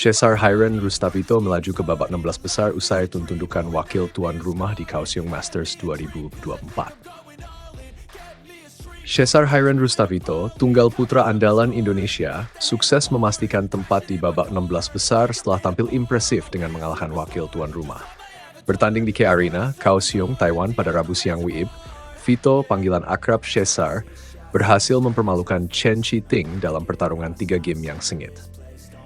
Cesar Hiren Rustavito melaju ke babak 16 besar usai tuntukan wakil tuan rumah di Kaohsiung Masters 2024. Cesar Hiren Rustavito, tunggal putra andalan Indonesia, sukses memastikan tempat di babak 16 besar setelah tampil impresif dengan mengalahkan wakil tuan rumah. Bertanding di K Arena, Kaohsiung, Taiwan pada Rabu siang WIB, Vito, panggilan akrab Cesar, berhasil mempermalukan Chen Qiting dalam pertarungan 3 game yang sengit.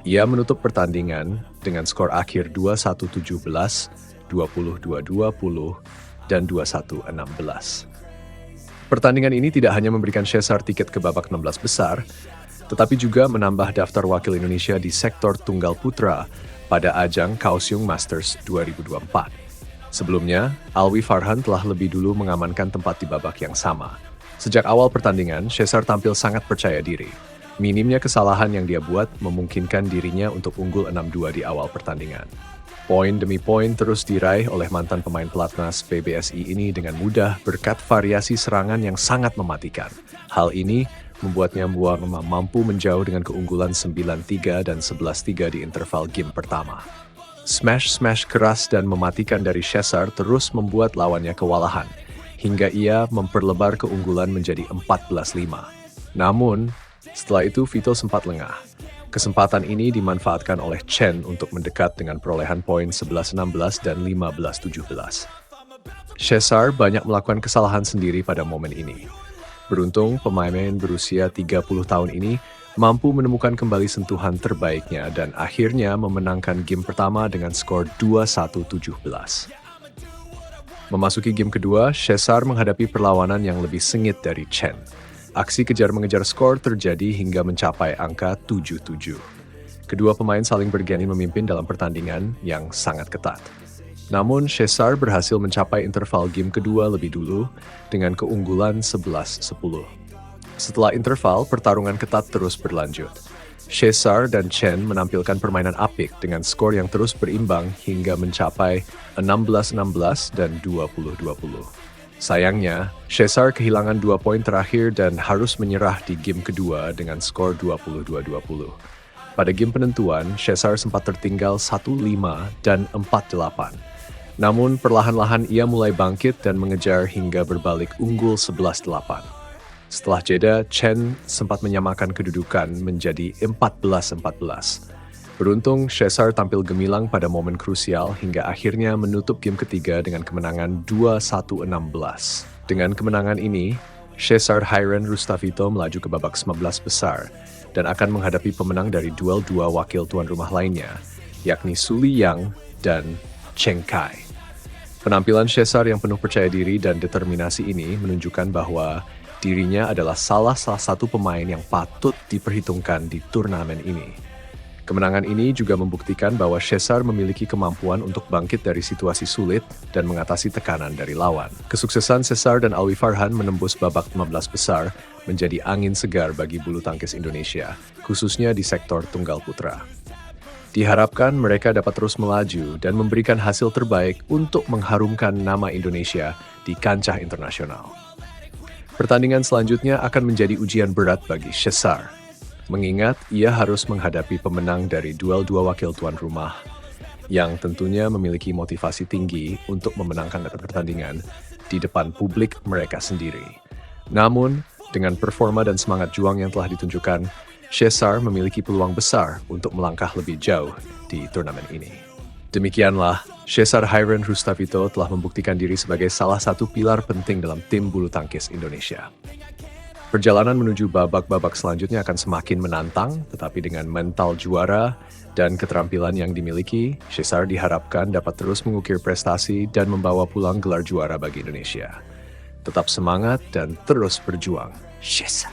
Ia menutup pertandingan dengan skor akhir 21-17, 22-20, dan 21-16. Pertandingan ini tidak hanya memberikan Cesar tiket ke babak 16 besar, tetapi juga menambah daftar wakil Indonesia di sektor tunggal putra pada ajang Kaohsiung Masters 2024. Sebelumnya, Alwi Farhan telah lebih dulu mengamankan tempat di babak yang sama. Sejak awal pertandingan, Cesar tampil sangat percaya diri. Minimnya kesalahan yang dia buat memungkinkan dirinya untuk unggul 6-2 di awal pertandingan. Poin demi poin terus diraih oleh mantan pemain pelatnas PBSI ini dengan mudah berkat variasi serangan yang sangat mematikan. Hal ini membuatnya mampu menjauh dengan keunggulan 9-3 dan 11-3 di interval game pertama. Smash keras dan mematikan dari Cesar terus membuat lawannya kewalahan, hingga ia memperlebar keunggulan menjadi 14-5. Namun, setelah itu Vito sempat lengah. Kesempatan ini dimanfaatkan oleh Chen untuk mendekat dengan perolehan poin 11-16 dan 15-17. Cesar banyak melakukan kesalahan sendiri pada momen ini. Beruntung, pemain berusia 30 tahun ini mampu menemukan kembali sentuhan terbaiknya dan akhirnya memenangkan game pertama dengan skor 21-17. Memasuki game kedua, Cesar menghadapi perlawanan yang lebih sengit dari Chen. Aksi kejar-mengejar skor terjadi hingga mencapai angka 7-7. Kedua pemain saling bergeni memimpin dalam pertandingan yang sangat ketat. Namun, Cesar berhasil mencapai interval game kedua lebih dulu dengan keunggulan 11-10. Setelah interval, pertarungan ketat terus berlanjut. Cesar dan Chen menampilkan permainan apik dengan skor yang terus berimbang hingga mencapai 16-16 dan 20-20. Sayangnya, Cesar kehilangan 2 poin terakhir dan harus menyerah di game kedua dengan skor 22-20. Pada game penentuan, Cesar sempat tertinggal 1-5 dan 4-8. Namun, perlahan-lahan ia mulai bangkit dan mengejar hingga berbalik unggul 11-8. Setelah jeda, Chen sempat menyamakan kedudukan menjadi 14-14. Beruntung, Cesar tampil gemilang pada momen krusial hingga akhirnya menutup game ketiga dengan kemenangan 21-16. Dengan kemenangan ini, Cesar Hiren Rustavito melaju ke babak 19 besar dan akan menghadapi pemenang dari duel 2 wakil tuan rumah lainnya, yakni Su Liyang dan Cheng Kai. Penampilan Cesar yang penuh percaya diri dan determinasi ini menunjukkan bahwa dirinya adalah salah satu pemain yang patut diperhitungkan di turnamen ini. Kemenangan ini juga membuktikan bahwa Cesar memiliki kemampuan untuk bangkit dari situasi sulit dan mengatasi tekanan dari lawan. Kesuksesan Cesar dan Alwi Farhan menembus babak 15 besar menjadi angin segar bagi bulu tangkis Indonesia, khususnya di sektor tunggal putra. Diharapkan mereka dapat terus melaju dan memberikan hasil terbaik untuk mengharumkan nama Indonesia di kancah internasional. Pertandingan selanjutnya akan menjadi ujian berat bagi Cesar, mengingat ia harus menghadapi pemenang dari duel 2 wakil tuan rumah, yang tentunya memiliki motivasi tinggi untuk memenangkan pertandingan di depan publik mereka sendiri. Namun, dengan performa dan semangat juang yang telah ditunjukkan, Cesar memiliki peluang besar untuk melangkah lebih jauh di turnamen ini. Demikianlah, Cesar Hiren Rustavito telah membuktikan diri sebagai salah satu pilar penting dalam tim bulu tangkis Indonesia. Perjalanan menuju babak-babak selanjutnya akan semakin menantang, tetapi dengan mental juara dan keterampilan yang dimiliki, Cesar diharapkan dapat terus mengukir prestasi dan membawa pulang gelar juara bagi Indonesia. Tetap semangat dan terus berjuang. Cesar.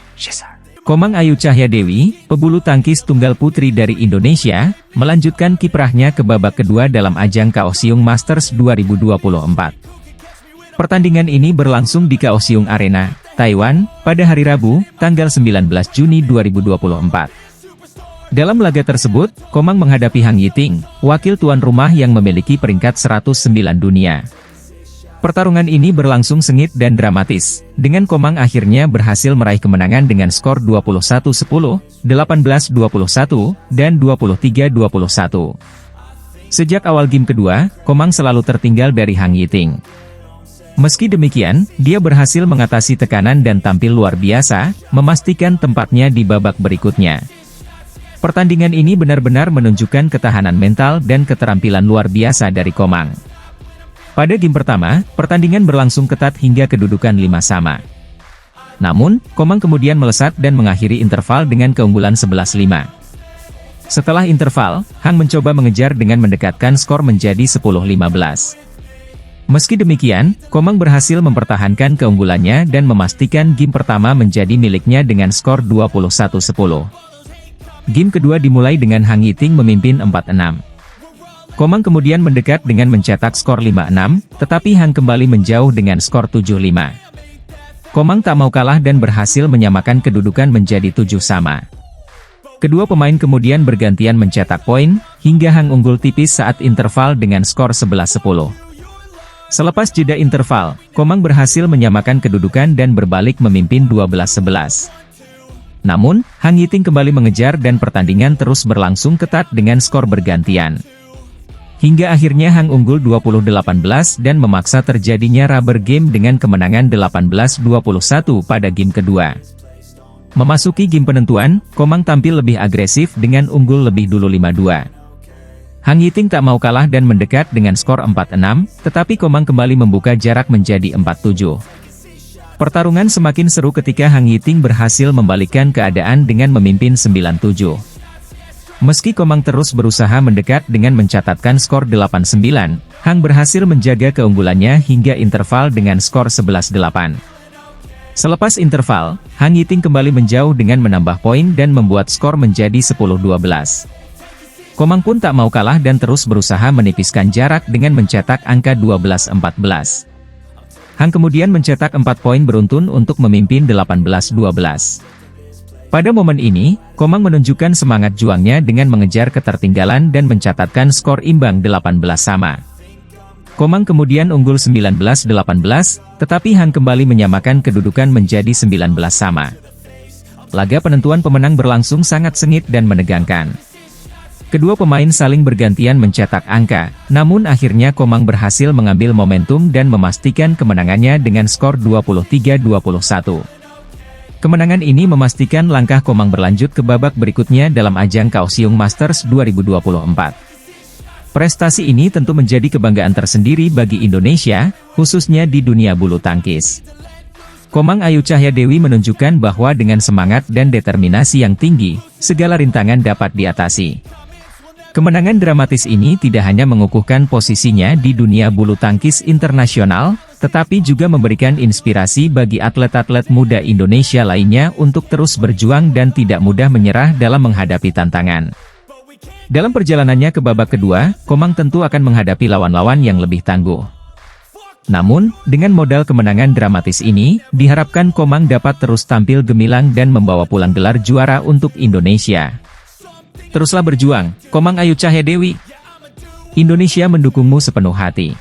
Komang Ayu Cahyadewi, pebulu tangkis tunggal putri dari Indonesia, melanjutkan kiprahnya ke babak kedua dalam ajang Kaohsiung Masters 2024. Pertandingan ini berlangsung di Kaohsiung Arena, Taiwan, pada hari Rabu, tanggal 19 Juni 2024. Dalam laga tersebut, Komang menghadapi Hang Yiting, wakil tuan rumah yang memiliki peringkat 109 dunia. Pertarungan ini berlangsung sengit dan dramatis, dengan Komang akhirnya berhasil meraih kemenangan dengan skor 21-10, 18-21, dan 23-21. Sejak awal game kedua, Komang selalu tertinggal dari Hang Yiting. Meski demikian, dia berhasil mengatasi tekanan dan tampil luar biasa, memastikan tempatnya di babak berikutnya. Pertandingan ini benar-benar menunjukkan ketahanan mental dan keterampilan luar biasa dari Komang. Pada game pertama, pertandingan berlangsung ketat hingga kedudukan 5-sama. Namun, Komang kemudian melesat dan mengakhiri interval dengan keunggulan 11-5. Setelah interval, Hang mencoba mengejar dengan mendekatkan skor menjadi 10-15. Meski demikian, Komang berhasil mempertahankan keunggulannya dan memastikan game pertama menjadi miliknya dengan skor 21-10. Game kedua dimulai dengan Hang Yiting memimpin 4-6. Komang kemudian mendekat dengan mencetak skor 5-6, tetapi Hang kembali menjauh dengan skor 7-5. Komang tak mau kalah dan berhasil menyamakan kedudukan menjadi 7-sama. Kedua pemain kemudian bergantian mencetak poin, hingga Hang unggul tipis saat interval dengan skor 11-10. Selepas jeda interval, Komang berhasil menyamakan kedudukan dan berbalik memimpin 12-11. Namun, Hang Yiting kembali mengejar dan pertandingan terus berlangsung ketat dengan skor bergantian. Hingga akhirnya Hang unggul 20-18 dan memaksa terjadinya rubber game dengan kemenangan 18-21 pada game kedua. Memasuki game penentuan, Komang tampil lebih agresif dengan unggul lebih dulu 5-2. Hang Yiting tak mau kalah dan mendekat dengan skor 4-6, tetapi Komang kembali membuka jarak menjadi 4-7. Pertarungan semakin seru ketika Hang Yiting berhasil membalikkan keadaan dengan memimpin 9-7. Meski Komang terus berusaha mendekat dengan mencatatkan skor 8-9, Hang berhasil menjaga keunggulannya hingga interval dengan skor 11-8. Selepas interval, Hang Yiting kembali menjauh dengan menambah poin dan membuat skor menjadi 10-12. Komang pun tak mau kalah dan terus berusaha menipiskan jarak dengan mencetak angka 12-14. Hang kemudian mencetak 4 poin beruntun untuk memimpin 18-12. Pada momen ini, Komang menunjukkan semangat juangnya dengan mengejar ketertinggalan dan mencatatkan skor imbang 18-sama. Komang kemudian unggul 19-18, tetapi Hang kembali menyamakan kedudukan menjadi 19-sama. Laga penentuan pemenang berlangsung sangat sengit dan menegangkan. Kedua pemain saling bergantian mencetak angka, namun akhirnya Komang berhasil mengambil momentum dan memastikan kemenangannya dengan skor 23-21. Kemenangan ini memastikan langkah Komang berlanjut ke babak berikutnya dalam ajang Kaohsiung Masters 2024. Prestasi ini tentu menjadi kebanggaan tersendiri bagi Indonesia, khususnya di dunia bulu tangkis. Komang Ayu Cahyadewi menunjukkan bahwa dengan semangat dan determinasi yang tinggi, segala rintangan dapat diatasi. Kemenangan dramatis ini tidak hanya mengukuhkan posisinya di dunia bulu tangkis internasional, tetapi juga memberikan inspirasi bagi atlet-atlet muda Indonesia lainnya untuk terus berjuang dan tidak mudah menyerah dalam menghadapi tantangan. Dalam perjalanannya ke babak kedua, Komang tentu akan menghadapi lawan-lawan yang lebih tangguh. Namun, dengan modal kemenangan dramatis ini, diharapkan Komang dapat terus tampil gemilang dan membawa pulang gelar juara untuk Indonesia. Teruslah berjuang, Komang Ayu Cahyadewi. Indonesia mendukungmu sepenuh hati.